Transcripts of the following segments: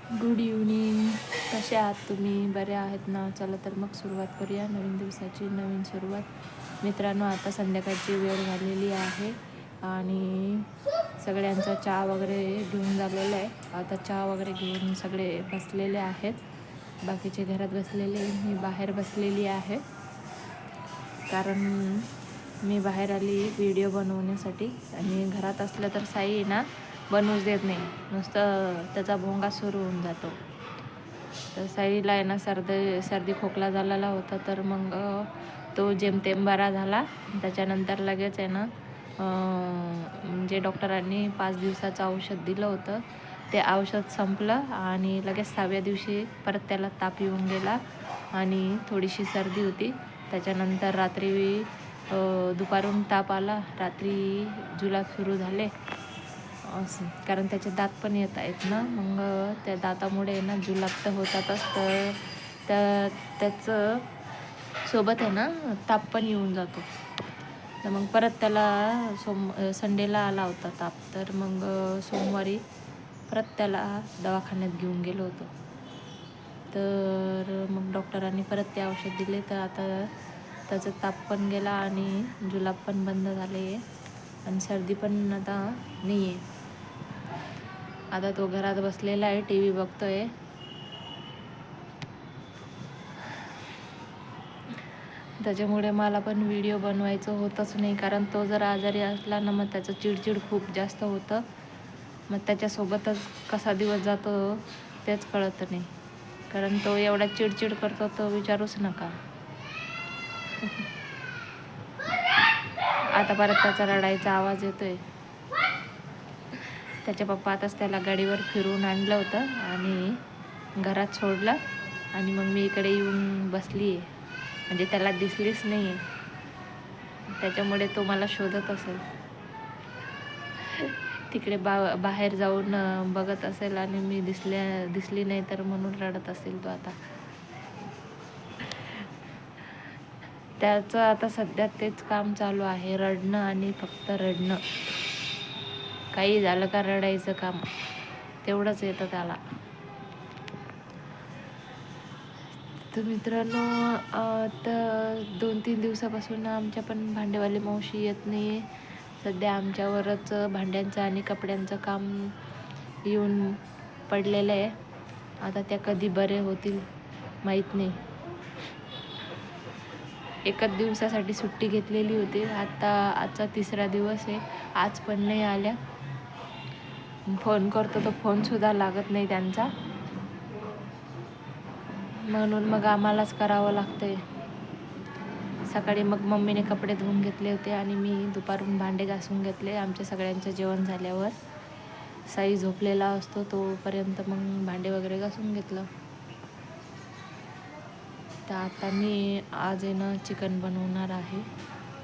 Good evening. कसे आहात तुम्ही? बरे आहेत ना? चला तर मग सुरुवात करूया नवीन दिवसाची, नवीन सुरुवात. मित्रांनो, आता संध्याकाळची वेळ झालेली आहे आणि सगळ्यांचा चहा वगैरे घेऊन झालेला आहे. आता चहा वगैरे घेऊन सगळे बसलेले आहेत. बाकीचे घरात बसलेले, मी बाहेर बसलेली आहे. कारण मी बाहेर आली व्हिडिओ बनवण्यासाठी आणि घरात असलं तर साई ना बनवूच देत नाही, नुसतं त्याचा भोंगा सुरू होऊन जातो. तर साईला आहे ना सर्दी खोकला झालेला होता, तर मग तो जेमतेम बरा झाला. त्याच्यानंतर लगेच आहे ना म्हणजे डॉक्टरांनी 5 दिवसाचं औषध दिलं होतं. ते औषध संपलं आणि लगेच 6व्या दिवशी परत त्याला ताप येऊन गेला आणि थोडीशी सर्दी होती. त्याच्यानंतर रात्री दुपारून ताप आला, रात्री जुलाब सुरू झाले. कारण त्याचे दात पण येत आहेत ना, मग त्या दातामुळे ना जुलाब तर होतातच, तर त्याचं सोबत आहे ना ताप पण येऊन जातो. तर मग परत त्याला संडेला आला होता ताप, तर मग सोमवारी परत त्याला दवाखान्यात घेऊन गेलो होतो. तर मग डॉक्टरांनी परत ते औषध दिले, तर आता त्याचा ताप पण गेला आणि जुलाब पण बंद झाले आणि सर्दी पण आता नाही आहे. आता तो घरात बसलेला आहे, टी व्ही बघतोय. त्याच्यामुळे मला पण व्हिडिओ बनवायचं होतच नाही, कारण तो जर आजारी असला ना मग त्याचं चिडचिड खूप जास्त होतं. मग त्याच्यासोबतच कसा दिवस जातो तेच कळत नाही, कारण तो एवढा चिडचिड करतो तो विचारूच नका. आता परत त्याचा रडायचा आवाज येतोय. त्याच्या पप्पा आताच त्याला गाडीवर फिरवून आणलं होतं आणि घरात सोडलं आणि मग मी इकडे येऊन बसली आहे. म्हणजे त्याला दिसलीच नाही आहे, त्याच्यामुळे तो मला शोधत असेल. तिकडे बाहेर जाऊन बघत असेल आणि मी दिसली नाही तर म्हणून रडत असेल तो आता. त्याचं आता सध्या तेच काम चालू आहे, रडणं आणि फक्त रडणं. काही झालं का रडायचं काम, तेवढंच येतं त्याला. तर मित्रांनो, आता 2-3 दिवसापासून आमच्या पण भांडेवाली मावशी येत नाही. सध्या आमच्यावरच भांड्यांचं आणि कपड्यांचं काम येऊन पडलेलं आहे. आता त्या कधी बरे होतील माहीत नाही. एकच दिवसासाठी सुट्टी घेतलेली होती, आजचा 3रा दिवस आहे, आज पण नाही आल्या. फोन करतो तर फोनसुद्धा लागत नाही त्यांचा, म्हणून मग आम्हालाच करावं लागतंय. सकाळी मग मम्मीने कपडे धुवून घेतले होते आणि मी दुपारून भांडे घासून घेतले. आमच्या सगळ्यांचं जेवण झाल्यावर साई झोपलेला असतो तोपर्यंत मग भांडे वगैरे घासून घेतलं. तर आता मी आज आहे ना चिकन बनवणार आहे.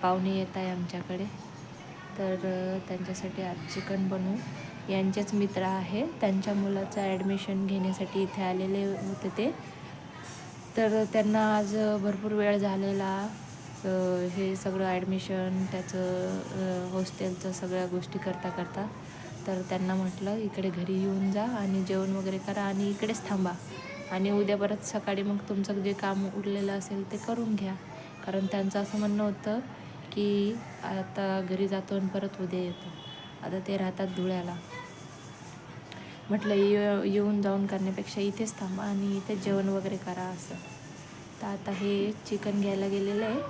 पाहुणे येत आहे आमच्याकडे, तर त्यांच्यासाठी आज चिकन बनवू. यांचेच मित्र आहे, त्यांच्या मुलाचं ॲडमिशन घेण्यासाठी इथे आलेले होते ते. तर त्यांना आज भरपूर वेळ झालेला हे सगळं ॲडमिशन, त्याचं हॉस्टेलचं सगळ्या गोष्टी करता. तर त्यांना म्हटलं इकडे घरी येऊन जा आणि जेवण वगैरे करा आणि इकडेच थांबा आणि उद्या परत सकाळी मग तुमचं जे काम उरलेलं असेल ते करून घ्या. कारण त्यांचं असं म्हणणं होतं की आता घरी जातो आणि परत उद्या येतो. आता ते राहतात धुळ्याला. म्हटलं येऊन जाऊन करण्यापेक्षा इथेच थांबा आणि इथेच जेवण वगैरे करा असं. तर आता हे चिकन घ्यायला गेलेलं आहे.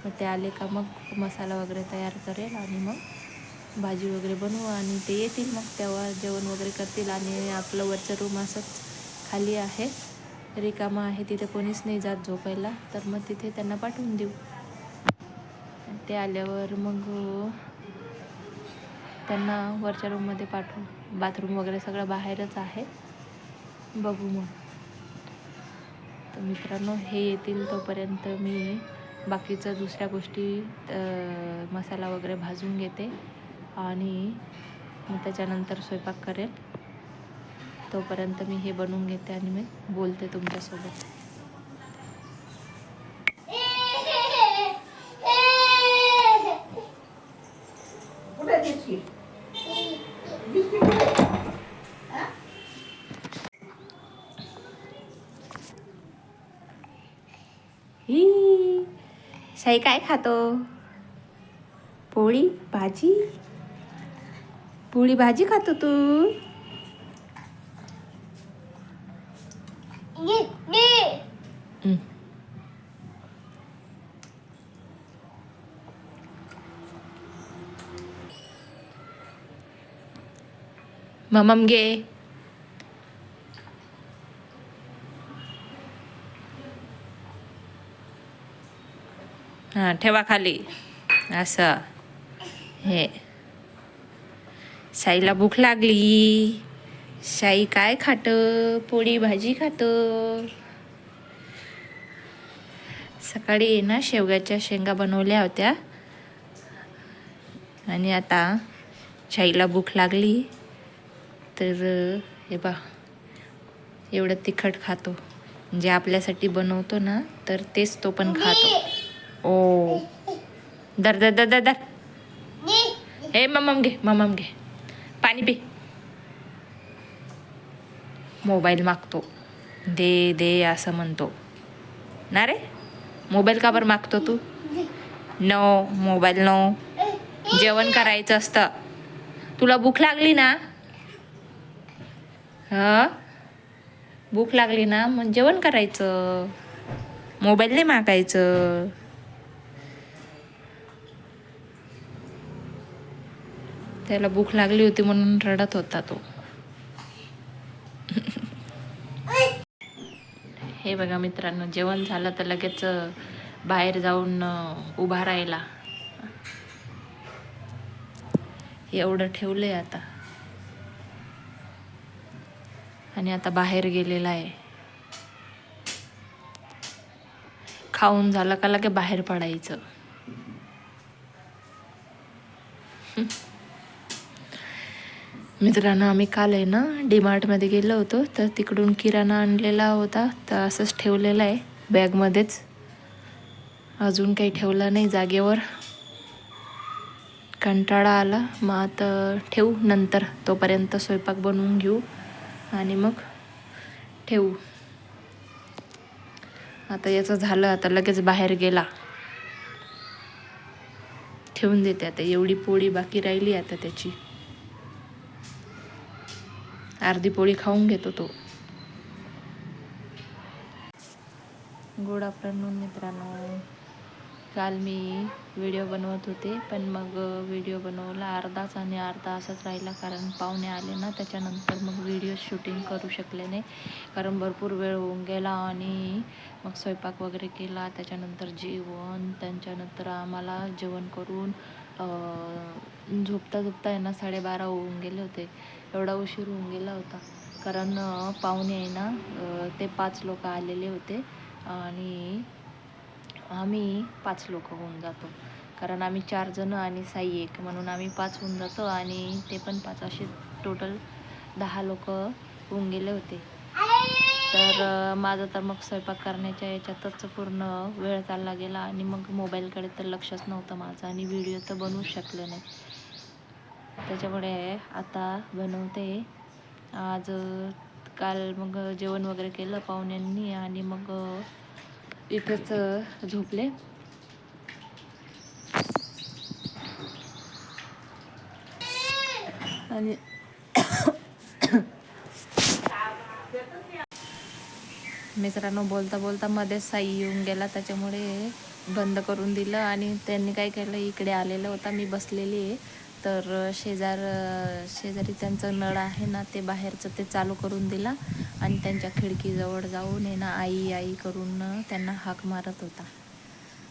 मग ते आले का मग मसाला वगैरे तयार करेल आणि मग भाजी वगैरे बनवू आणि ते येतील मग तेव्हा जेवण वगैरे करतील. आणि आपलं वरचं रूम असंच खाली आहे, रिकामं आहे, तिथे कोणीच नाही जात झोपायला, तर मग तिथे त्यांना पाठवून देऊ. ते आल्यावर मग त्यांना वरच्या रूममध्ये पाठवू. बाथरूम वगैरे सगळं बाहेरच आहे, बघू मग. तर मित्रांनो, हे येतील तोपर्यंत मी बाकीचं दुसऱ्या गोष्टी मसाला वगैरे भाजून घेते आणि मग त्याच्यानंतर स्वयंपाक करेल. तोपर्यंत मी हे बनवून घेते आणि मी बोलते तुमच्यासोबत. ही साई काय खातो? पोळी भाजी. पोळी भाजी खातो तू? हम्म. मम्मम घे. हां ठेवा खाली. असं हे साईला भूक लागली. साई काय खातं? पोळी भाजी खातं. सकाळी ना शेवग्याच्या शेंगा बनवल्या होत्या आणि आता साईला भूक लागली तर हे बा एवढं तिखट खातो. जे आपल्यासाठी बनवतो ना तर तेच तो पण खातो. ओ दर दर दर दर दर. हे मम्मम घे, मम्मम घे. पाणी पी. मोबाईल मागतो. दे दे असं म्हणतो ना रे. मोबाईल का बरं मागतो तू? No mobile no. जेवण करायचं असतं. तुला भूक लागली ना? हां भूक लागली ना मग जेवण करायचं. मोबाईल नाही मागायचं. त्याला भूक लागली होती म्हणून रडत होता तो. हे बघा मित्रांनो, जेवण झालं तर लगेच बाहेर जाऊन उभा राहिला. एवढं ठेवलंय आता आणि आता बाहेर गेलेला आहे. खाऊन झालं का लगे बाहेर पडायचं. मित्रांनो, आम्ही काल आहे ना DMartमध्ये गेलो होतो तर तिकडून किराणा आणलेला होता तर असंच ठेवलेला आहे बॅगमध्येच. अजून काही ठेवलं नाही जागेवर. कंटाळा आला मग आता ठेवू नंतर. तोपर्यंत स्वयंपाक बनवून घेऊ आणि मग ठेवू. आता याचं झालं, आता लगेच बाहेर गेला. ठेवून देते आता. एवढी पोळी बाकी राहिली आता त्याची. अर्धी पोळी खाऊन घेतो तो. गुड आफ्टरनून मित्रांनो. काल मी व्हिडिओ बनवत होते पण मग व्हिडिओ बनवला अर्धाच आणि अर्धा असाच राहिला कारण पाहुणे आले ना. त्याच्यानंतर मग व्हिडिओ शूटिंग करू शकले नाही कारण भरपूर वेळ होऊन गेला आणि मग स्वयंपाक वगैरे केला. त्याच्यानंतर जेवण, त्यांच्यानंतर आम्हाला जेवण करून झोपता झोपता आहे ना 12:30 होऊन गेले होते. एवढा उशीर होऊन गेला होता कारण पाहुणे आहे ना ते 5 लोक आलेले होते आणि आम्ही 5 लोक होऊन जातो कारण आम्ही 4 जण आणि साई 1 म्हणून आम्ही 5 होऊन जातो आणि ते पण 5 असे टोटल 10 लोक होऊन गेले होते. तर माझं तर मग स्वयंपाक करण्याच्या याच्यातच पूर्ण वेळ चालला गेला आणि मग मोबाईलकडे तर लक्षच नव्हतं माझं आणि व्हिडिओ तर बनवू शकले नाही. त्याच्यामुळे आता बनवते आज. काल मग जेवण वगैरे केलं पाहुण्यांनी आणि मग इथंच झोपले. आणि मित्रांनो, बोलता बोलता मध्येच साई येऊन गेला त्याच्यामुळे बंद करून दिलं आणि त्यांनी काय केलं, इकडे आलेलं होता, मी बसलेली आहे तर शेजारी त्यांचं नळ आहे ना ते बाहेरचं ते चालू करून दिला आणि त्यांच्या खिडकीजवळ जाऊन आहे ना आई आई करून त्यांना हाक मारत होता.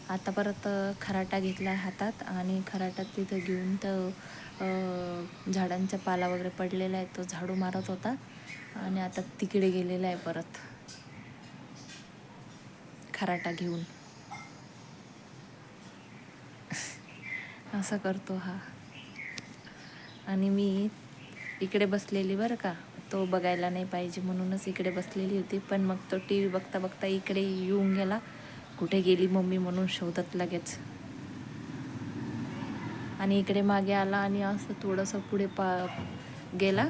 आता परत खराटा घेतला हातात आणि खराटात तिथं घेऊन तर झाडांचा पाला वगैरे पडलेला आहे तो झाडू मारत होता आणि आता तिकडे गेलेला आहे परत खराटा घेऊन. असं करतो हा. आणि मी इकडे बसलेली बरं का, तो बघायला नाही पाहिजे म्हणूनच इकडे बसलेली होती पण मग तो TV बघता बघता इकडे येऊन गेला. कुठे गेली मम्मी म्हणून शोधत लगेच आणि इकडे मागे आला आणि असं थोडंसं पुढे गेला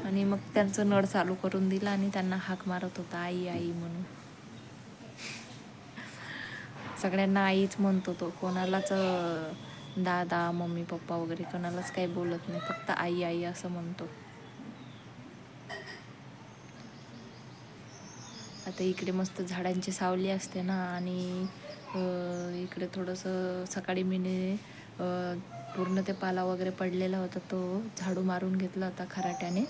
आणि मग त्यांचं नळ चालू करून दिला आणि त्यांना हाक मारत होता आई आई म्हणून. सगळ्यांना आईच म्हणतो तो, कोणालाच दादा मम्मी पप्पा वगैरे कोणालाच काही बोलत नाही, फक्त आई आई असं म्हणतो. आता इकडे मस्त झाडांची सावली असते ना, आणि इकडे थोडंसं सकाळी मीने पूर्ण ते पाला वगैरे पडलेला होता, तो झाडू मारून घेतला होता खराट्याने.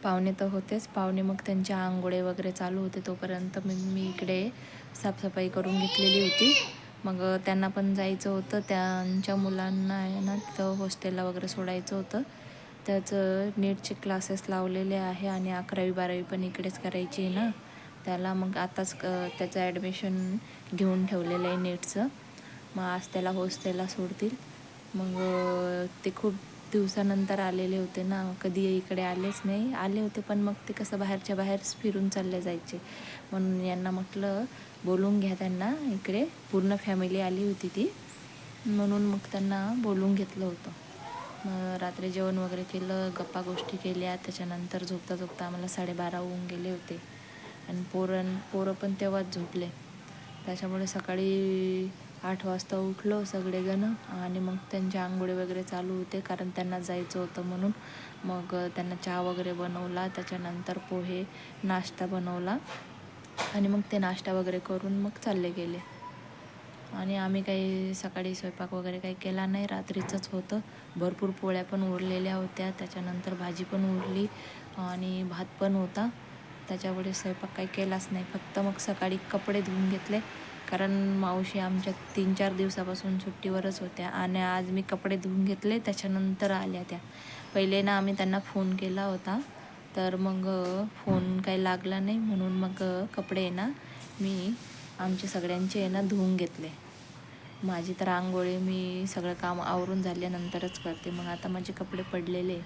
पाहुणे तर होतेच, पाहुणे मग त्यांचे आंघोळे वगैरे चालू होते, तोपर्यंत मी इकडे साफसफाई करून घेतलेली होती. मग त्यांना पण जायचं होतं, त्यांच्या मुलांना आहे ना तिथं हॉस्टेलला वगैरे सोडायचं होतं. त्याचं नीटचे क्लासेस लावलेले आहे आणि 11वी 12वी पण इकडेच करायची आहे ना त्याला. मग आताच त्याचं ॲडमिशन घेऊन ठेवलेलं आहे नीटचं. मग आज त्याला हॉस्टेलला सोडतील. मग ते खूप दिवसानंतर आलेले होते ना, कधी इकडे आलेच नाही. आले होते पण मग ते कसं बाहेरच्या बाहेरच फिरून चालले जायचे, म्हणून यांना म्हटलं बोलवून घ्या त्यांना इकडे. पूर्ण फॅमिली आली होती ती, म्हणून मग त्यांना बोलवून घेतलं होतं. मग रात्री जेवण वगैरे केलं, गप्पा गोष्टी केल्या. त्याच्यानंतर झोपता झोपता आम्हाला 12:30 होऊन गेले होते आणि पोरं पण तेव्हाच झोपले. त्याच्यामुळे सकाळी 8 वाजता उठलो सगळेजण आणि मग त्यांचे आंघोळे वगैरे चालू होते, कारण त्यांना जायचं होतं म्हणून. मग त्यांना चहा वगैरे बनवला, त्याच्यानंतर पोहे नाश्ता बनवला आणि मग ते नाश्ता वगैरे करून मग चालले गेले. आणि आम्ही काही सकाळी स्वयंपाक वगैरे काही केला नाही, रात्रीचंच होतं. भरपूर पोळ्या पण उरलेल्या होत्या, त्याच्यानंतर भाजी पण उरली आणि भात पण होता. त्याच्यामुळे स्वयंपाक काही केलाच नाही. फक्त मग सकाळी कपडे धुवून घेतले, कारण मावशी आमच्या 3-4 दिवसापासून सुट्टीवरच होत्या आणि आज मी कपडे धुवून घेतले. त्याच्यानंतर आल्या त्या. पहिले ना आम्ही त्यांना फोन केला होता, तर मग फोन काही लागला नाही, म्हणून मग कपडे आहे ना मी आमचे सगळ्यांचे आहे ना धुवून घेतले. माझी तर आंघोळी मी सगळं काम आवरून झाल्यानंतरच करते. मग आता माझे कपडे पडलेले.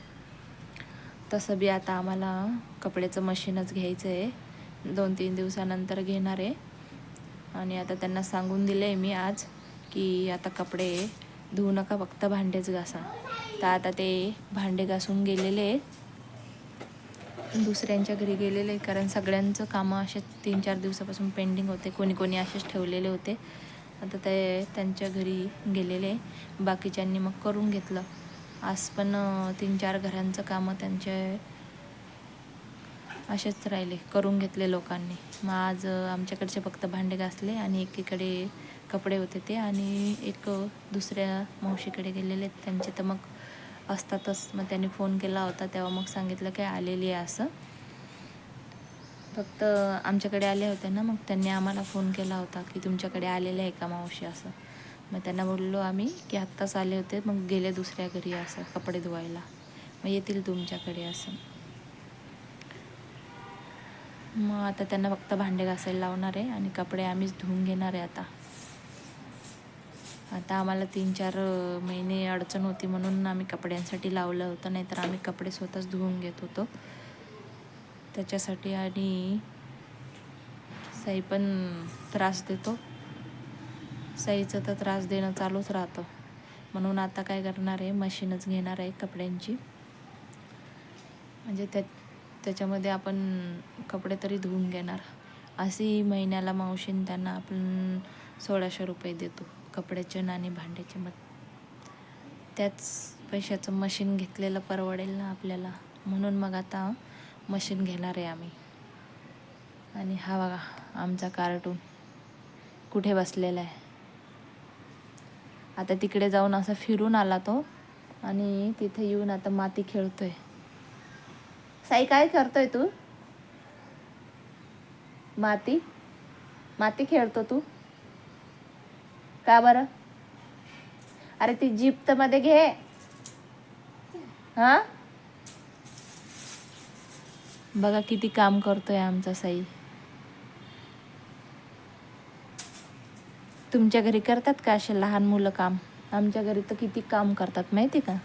तसं बी आता आम्हाला कपड्याचं मशीनच घ्यायचं आहे, 2-3 दिवसानंतर घेणार आहे. आणि आता त्यांना सांगून दिलं आहे मी आज की आता कपडे धुवू नका, फक्त भांडेच घासा. तर आता ते भांडे घासून गेलेले, दुसऱ्यांच्या घरी गेलेले, कारण सगळ्यांचं कामं असे 3-4 दिवसापासून पेंडिंग होते. कोणी असेच ठेवलेले होते. आता ते त्यांच्या घरी गेलेले, बाकीच्यांनी मग करून घेतलं. आज पण 3-4 घरांचं कामं त्यांचे असेच राहिले, करून घेतले लोकांनी. मग आज आमच्याकडचे फक्त भांडे घासले आणि एकीकडे कपडे होते ते, आणि एक दुसऱ्या मावशीकडे गेलेले त्यांचे तर मग असतातच. मग त्यांनी फोन केला होता, तेव्हा मग सांगितलं काय आलेली आहे असं. फक्त आमच्याकडे आले होते ना, मग त्यांनी आम्हाला फोन केला होता की तुमच्याकडे आलेले आहे का मावशी असं. मग त्यांना बोललो आम्ही की आत्ताच आले होते, मग गेले दुसऱ्या घरी असं कपडे धुवायला, मग येतील तुमच्याकडे असं. मग आता त्यांना फक्त भांडे घासायला लावणार आहे आणि कपडे आम्हीच धुवून घेणार आहे. आता आम्हाला 3-4 महिने अडचण होती, म्हणून आम्ही कपड्यांसाठी लावलं होतं, नाहीतर आम्ही कपडे स्वतःच धुवून घेत होतो त्याच्यासाठी. आणि साई पण त्रास देतो, साईचं तर त्रास देणं चालूच राहतं. म्हणून आता काय करणार आहे, मशीनच घेणार आहे कपड्यांची. म्हणजे त्याच्यामध्ये आपण कपडे तरी धुवून घेणार. अशी महिन्याला मावशीन त्यांना आपण 1600 रुपये देतो कपड्याचे आणि भांड्याचे. मग त्याच पैशाचं मशीन घेतलेलं परवडेल ना आपल्याला, म्हणून मग आता मशीन घेणार आहे आम्ही. आणि हा बघा आमचा कार्टून कुठे बसलेला आहे. आता तिकडे जाऊन असं फिरून आला तो आणि तिथे येऊन आता माती खेळतोय. साई काय करतोय तू? माती खेळतो तू का बरं? अरे ती जीप तर मध्ये घे. हा बघा किती काम करतोय आमचा साई. तुमच्या घरी करतात का असे लहान मुलं काम? आमच्या घरी तर किती काम करतात माहिती का.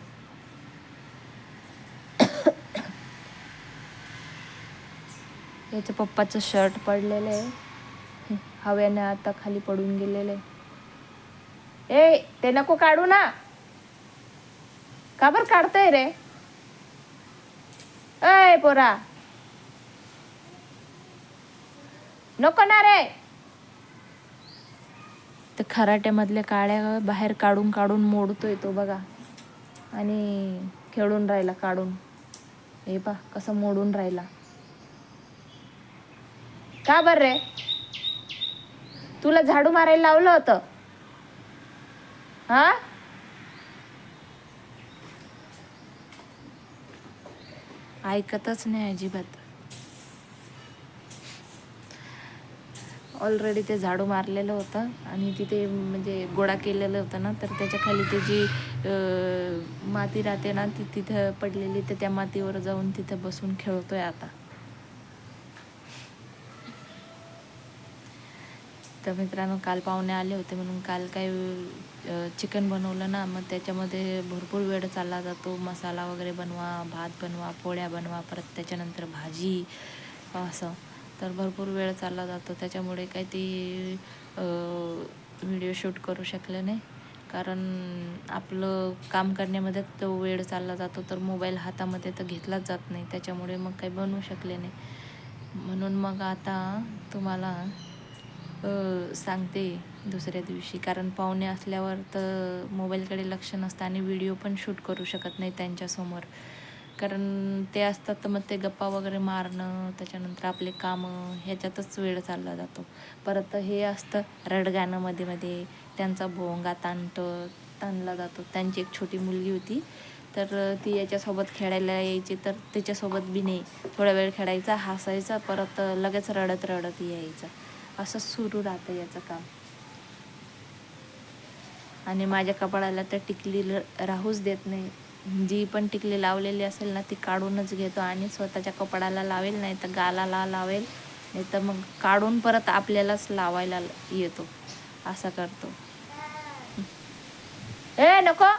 याच्या पप्पाचं शर्ट पडलेलं आहे, हव्याने आता खाली पडून गेलेलं आहे. ए ते नको काढू ना, का बरं काढतोय रे? अय पोरा नको ना रे. तर खराट्यामधल्या काड्या बाहेर काढून काढून मोडतोय तो बघा, आणि खेळून राहिला काढून. हे पा कसं मोडून राहिला. का बरं रे, तुला झाडू मारायला लावलं होतं हा? ऐकतच नाही अजिबात. ऑलरेडी ते झाडू मारलेलं होतं आणि तिथे म्हणजे गोळा केलेलं होतं ना, तर त्याच्या खाली ते जी माती राहते ना, ती तिथं पडलेली, तर त्या मातीवर जाऊन तिथं बसून खेळतोय आता. तर मित्रांनो, काल पाहुणे आले होते म्हणून काल काय चिकन बनवलं ना, मग त्याच्यामध्ये भरपूर वेळ चालला जातो. मसाला वगैरे बनवा, भात बनवा, पोळ्या बनवा, परत त्याच्यानंतर भाजी, असं तर भरपूर वेळ चालला जातो. त्याच्यामुळे काही ती व्हिडिओ शूट करू शकले नाही, कारण आपलं काम करण्यामध्ये तो वेळ चालला जातो, तर मोबाईल हातामध्ये तर घेतलाच जात नाही. त्याच्यामुळे मग काही बनवू शकले नाही. म्हणून मग आता तुम्हाला सांगते दुसऱ्या दिवशी, कारण पाहुणे असल्यावर तर मोबाईलकडे लक्ष नसतं आणि व्हिडिओ पण शूट करू शकत नाही त्यांच्यासमोर, कारण ते असतात तर मग ते गप्पा वगैरे मारणं, त्याच्यानंतर आपले कामं, ह्याच्यातच वेळ चालला जातो. परत हे असतं रडगाणं मध्ये मध्ये, त्यांचा भोंगा ताणला जातो. त्यांची एक छोटी मुलगी होती, तर ती याच्यासोबत खेळायला यायची, तर त्याच्यासोबत बी नाही, थोडा वेळ खेळायचा, हसायचा, परत लगेच रडत रडत यायचं. असं सुरू राहतं याचं काम. आणि माझ्या कपाळाला तर टिकली राहूच देत नाही. जी पण टिकली लावलेली असेल ना, ती काढूनच घेतो आणि स्वतःच्या कपाळाला लावेल, नाही तर गालाला लावेल, नाही तर मग काढून परत आपल्यालाच लावायला येतो. असा करतो. ए नको,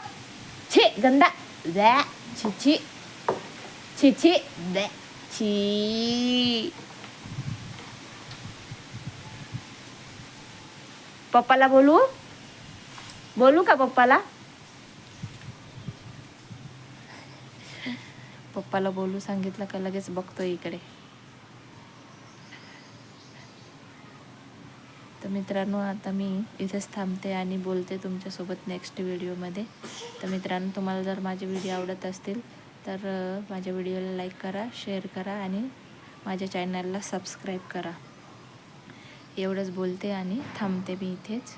छी गंदा, द्या, छी छी छी छी, द्या, छी. पप्पाला बोलू का पप्पाला? पप्पाला बोलू सांगितलं का लगेच बघतो इकडे. तर मित्रांनो, आता मी इथेच थांबते आणि बोलते तुमच्यासोबत नेक्स्ट व्हिडिओमध्ये. तर मित्रांनो, तुम्हाला जर माझे व्हिडिओ आवडत असतील तर माझ्या व्हिडिओला लाईक करा, शेअर करा आणि माझ्या चॅनलला सबस्क्राईब करा. एवढंच बोलते आणि थांबते मी इथेच.